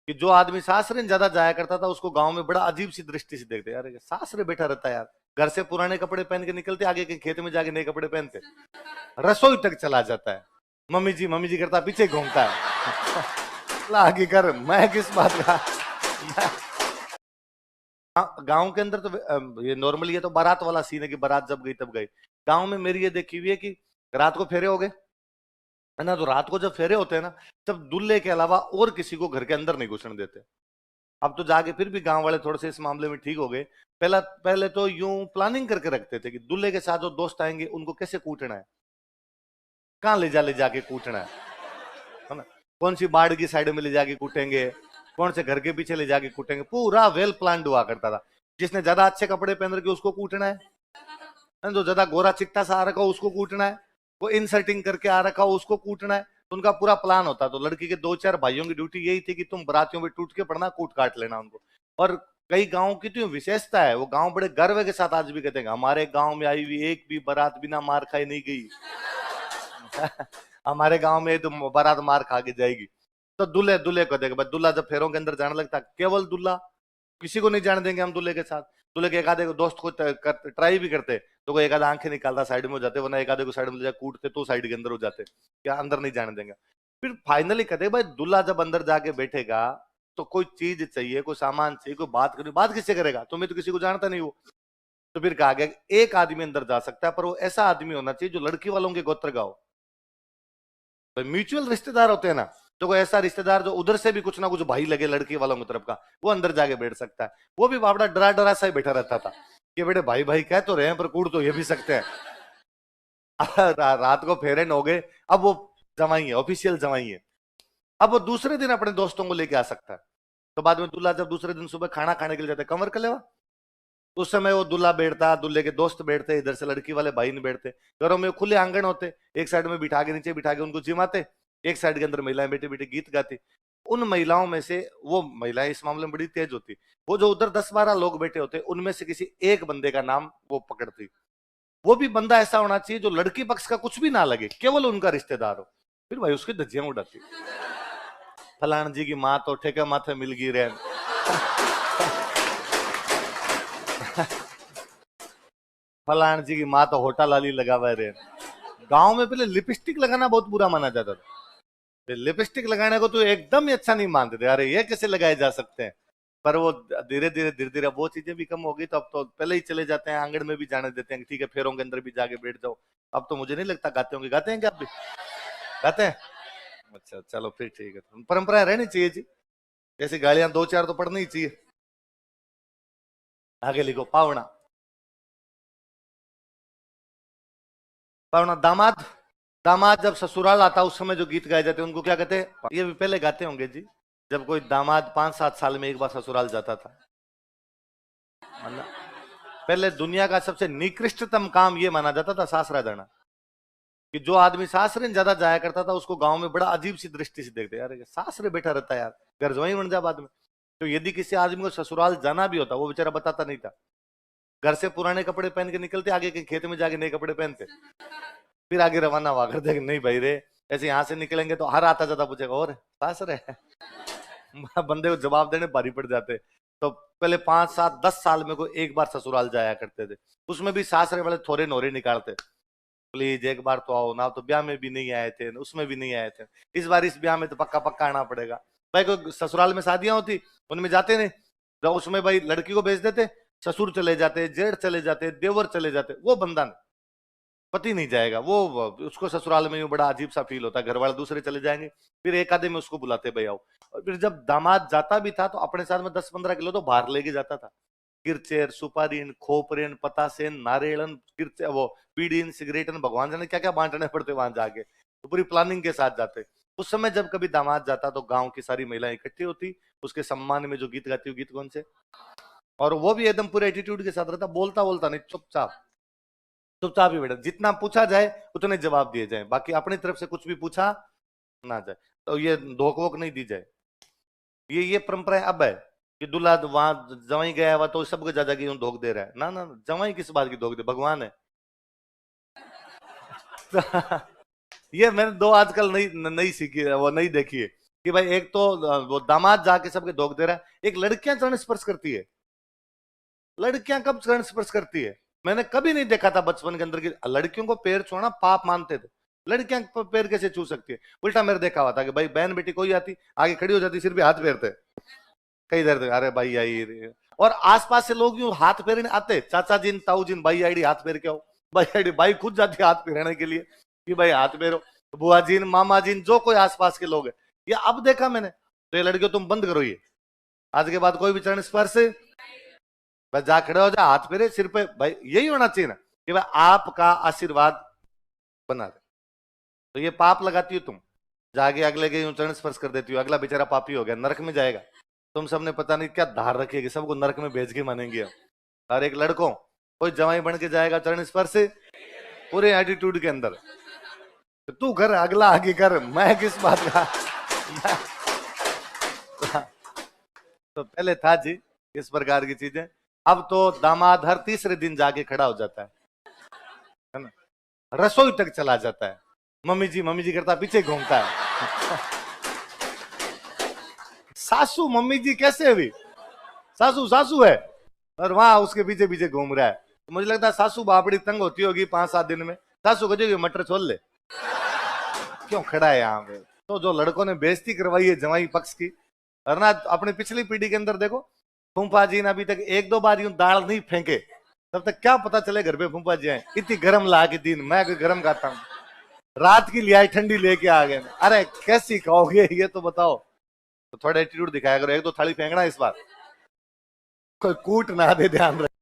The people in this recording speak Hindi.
कि जो आदमी सासरे ज्यादा जाया करता था उसको गांव में बड़ा अजीब सी दृष्टि से देखते, यार सासरे बैठा रहता है यार, घर से पुराने कपड़े पहन के निकलते, आगे के खेत में जाके नए कपड़े पहनते, रसोई तक चला जाता है, मम्मी जी करता पीछे घूमता है। आगे कर, मैं किस बात का। गांव के अंदर तो ये नॉर्मली ये तो बारात वाला सीन है कि बारात जब गई तब गई। गांव में मेरी ये देखी हुई है कि रात को फेरे हो गए है ना, तो रात को जब फेरे होते हैं ना, तब दूल्हे के अलावा और किसी को घर के अंदर नहीं घुसने देते। अब तो जाके फिर भी गांव वाले थोड़े से इस मामले में ठीक हो गए। पहले तो यूं प्लानिंग करके रखते थे कि दूल्हे के साथ जो दोस्त आएंगे उनको कैसे कूटना है, कहाँ ले जाके कूटना है ना, कौन सी बाड़ की साइड में ले जाके कूटेंगे, कौन से घर के पीछे ले जाके कूटेंगे, पूरा वेल प्लान हुआ करता था। जिसने ज्यादा अच्छे कपड़े पहन रखे उसको कूटना है, जो ज्यादा गोरा चिट्टा सा आ रखा हो उसको कूटना है, वो इंसर्टिंग करके आ रखा हो उसको कूटना है। तो उनका पूरा प्लान होता। तो लड़की के दो चार भाइयों की ड्यूटी यही थी कि तुम बरातियों में टूट के पड़ना, कूट काट लेना उनको। और कई गांव की तो विशेषता है, वो गांव बड़े गर्व के साथ आज भी कहते हैं हमारे गांव में आई हुई एक भी बारात बिना मार खाए नहीं गई। हमारे गांव में तो बारात मार खा के जाएगी। तो दूल्हे दूल्हे को देख, दूल्हा जब फेरों के अंदर जाने लगता, केवल दूल्हा, किसी को नहीं जाने देंगे हम दूल्हे के साथ। दूल्हे के एक आधे को दोस्त को ट्राई भी करते तो कोई एक आधा आंखें निकालता साइड में हो जाते, वरना एक आधे को साइड में ले जाकर कूटते तो साइड के अंदर हो जाते, क्या अंदर नहीं जाने देंगे। फिर फाइनली कहते भाई दूल्हा जब अंदर जाके बैठेगा तो कोई चीज चाहिए, कोई सामान चाहिए, कोई बात करनी, बात किससे करेगा, तुम्हें तो किसी को जानता नहीं वो। तो फिर कहा गया एक आदमी अंदर जा सकता है, पर वो ऐसा आदमी होना चाहिए जो लड़की वालों के गोत्र का हो। तो म्यूचुअल रिश्तेदार होते हैं ना, तो कोई ऐसा रिश्तेदार जो उधर से भी कुछ ना कुछ भाई लगे लड़की वालों की तरफ का, वो अंदर जाके बैठ सकता है। वो भी बाबड़ा डरा डरा सा ही बैठा रहता था कि बेटे भाई भाई कह तो रहे हैं पर कूट तो ये भी सकते हैं। रात को फेरे न हो गए, अब वो जमाई है, ऑफिशियल जमाई है। अब वो दूसरे दिन अपने दोस्तों को लेके आ सकता है। तो बाद में दूल्हा जब दूसरे दिन सुबह खाना खाने के लिए जाता है, कंवर कर लेवा, उस समय वो दूल्हा बैठता, दूल्हे के दोस्त बैठते, इधर से लड़की वाले भाई नहीं बैठते। घरों में खुले आंगन होते, एक साइड में बिठा के नीचे बिठा के उनको जिमाते, एक साइड के अंदर महिलाएं बैठे बैठे गीत गाती। उन महिलाओं में से वो महिलाएं इस मामले में बड़ी तेज होती, वो जो उधर 10-12 लोग बैठे होते उनमें से किसी एक बंदे का नाम वो पकड़ती। वो भी बंदा ऐसा होना चाहिए जो लड़की पक्ष का कुछ भी ना लगे, केवल उनका रिश्तेदार हो। फिर भाई उसकी धज्जियां उड़ाती, फलान जी की माँ तो ठेके माथे मिल गई रे। फलान जी की माँ तो होटल वाली लगा हुआ रे। गांव में पहले लिपस्टिक लगाना बहुत बुरा माना जाता था। लिपस्टिक लगाने को तो एकदम ही अच्छा नहीं मानते थे, अरे ये कैसे लगाए जा सकते हैं। पर वो धीरे धीरे वो चीजें भी कम हो गई, तो अब तो पहले ही चले जाते हैं, आंगन में भी जाने देते हैं, ठीक है फेरों के अंदर भी जाके बैठ जाओ। अब तो मुझे नहीं लगता गाते होंगे, गाते हैं क्या आप भी, गाते हैं? अच्छा चलो फिर ठीक है, परंपरा रहनी चाहिए जी, ऐसी गालियां दो चार तो पड़नी ही चाहिए। आगे लिखो पावना। पावना दामाद, दामाद जब ससुराल आता उस समय जो गीत गाए जाते हैं उनको क्या कहते हैं, ये भी पहले गाते होंगे जी, जब कोई दामाद 5-7 साल में एक बार ससुराल जाता था। मतलब पहले दुनिया का सबसे निकृष्टतम काम ये माना जाता था सासरा जाना, कि जो आदमी सासरे में ज्यादा जाया करता था उसको गांव में बड़ा अजीब सी दृष्टि से देखते, यार सासरे बैठा रहता है यार, घर जवाई बन जा बाद में। तो यदि किसी आदमी को ससुराल जाना भी होता वो बेचारा बताता नहीं था, घर से पुराने कपड़े पहन के निकलते, आगे के खेत में जाके नए कपड़े पहनते, फिर आगे रवाना हुआ करते कि नहीं भाई रे, ऐसे यहाँ से निकलेंगे तो हर आता जाता पूछेगा और सासरे है। बंदे को जवाब देने भारी पड़ जाते। तो पहले 5-7-10 साल में कोई एक बार ससुराल जाया करते थे, उसमें भी सासरे वाले थोड़े नोरे निकालते, प्लीज एक बार तो आओ ना, तो ब्याह में भी नहीं आए थे, उसमें भी नहीं आए थे, इस बार इस ब्याह में तो पक्का पक्का आना पड़ेगा। भाई कोई ससुराल में शादियां होती उनमें जाते नहीं, तो उसमें भाई लड़की को भेज देते, ससुर चले जाते, जेठ चले जाते, देवर चले जाते, वो बंदा नहीं, पति नहीं जाएगा वो, उसको ससुराल में यूं बड़ा अजीब सा फील होता है, घर वाले दूसरे चले जाएंगे, फिर एक आधे में उसको बुलाते भाई आओ। और फिर जब दामाद जाता भी था तो अपने साथ में 10-15 किलो तो बाहर लेके जाता था, किरचेर सुपारीन खोपरेन पतासेन नारियलन किरचे वो बीड़ीन सिगरेटन, भगवान जाने क्या क्या बांटने पड़ते वहां जाके, तो पूरी प्लानिंग के साथ जाते। उस समय जब कभी दामाद जाता तो गांव की सारी महिलाएं इकट्ठी होती, उसके सम्मान में जो गीत गाती, गीत कौन से, और वो भी एकदम पूरे एटीट्यूड के साथ रहता, बोलता बोलता नहीं, चुपचाप, चुपचाप ही बैठा, जितना पूछा जाए उतने जवाब दिए जाए, बाकी अपनी तरफ से कुछ भी पूछा ना जाए, तो ये धोख वोक नहीं दी जाए। ये परंपरा अब है कि दूल्हा वहां जवाई गया हुआ तो सबको जा जाके यूं धोख दे रहा है, ना ना जवाई किस बात की धोख दे, भगवान है। ये मैंने दो आजकल नई नई सीखी है, वो नहीं देखी है। कि भाई एक तो वो दामाद जाके सबके धोख दे रहा है, एक लड़कियां चरण स्पर्श करती है। लड़कियां कब चरण स्पर्श करती है? मैंने कभी नहीं देखा था बचपन के अंदर की लड़कियों को पैर छूना पाप मानते थे। लड़कियां पैर कैसे छू सकती है? उल्टा मेरे देखा हुआ था कि भाई बहन बेटी कोई आती आगे खड़ी हो जाती, सिर पे हाथ फेरते, कई दर्द, अरे भाई आई। और आसपास से लोग यूं हाथ फेरने आते, चाचा जिन ताऊ जिन भाई आईडी हाथ फेर के आओ, भाई आईडी भाई खुद जाती हाथ फेरने के लिए कि भाई हाथ फेरो, बुआ जिन मामा जिन जो कोई आसपास के लोग है। ये अब देखा मैंने, तो ये लड़कियों तुम बंद करो, ये आज के बाद कोई भी चरण स्पर्श बस जा खड़े हो जा, हाथ फेरे सिर पे, भाई यही होना चाहिए ना कि भाई आपका आशीर्वाद बना रहे। तो ये पाप लगाती हो तुम, जाके अगले के यूं चरण स्पर्श कर देती हो, अगला बेचारा पापी हो गया, नरक में जाएगा। तुम सबने पता नहीं क्या धार रखेगी, सबको नरक में भेज के मानेंगे हम। और एक लड़कों कोई जवाई बन के जाएगा चरण स्पर्श से पूरे एटीट्यूड के अंदर, तो तू कर, अगला आगे कर, मैं किस बात का तो पहले था जी इस प्रकार की चीजें। अब तो दामाद हर तीसरे दिन जाके खड़ा हो जाता है ना, रसोई तक चला जाता है, मम्मी जी करता पीछे घूमता है सासू मम्मी जी कैसे हुई, सासू सासू है और वहां उसके पीछे पीछे घूम रहा है। तो मुझे लगता है सासू बापड़ी तंग होती होगी 5-7 दिन में, सासू को मटर छोड़ ले, क्यों खड़ा है यहाँ पे। तो जो लड़कों ने बेइज्जती करवाई है जवाई पक्ष की, और ना अपनी पिछली पीढ़ी के अंदर देखो, फूफा जी ने अभी तक 1-2 बार यूं दाल नहीं फेंके, तब तक क्या पता चले घर पे फूफा जी आए, इतनी गर्म ला के दिन, मैं कोई गर्म खाता हूँ, रात की लिया ठंडी लेके आ गए। अरे कैसी खाओगे ये तो बताओ। तो थोड़ा एटीट्यूड दिखाया करो, 1-2 थाली फेंकना इस बार, कोई कूट ना दे, ध्यान रख।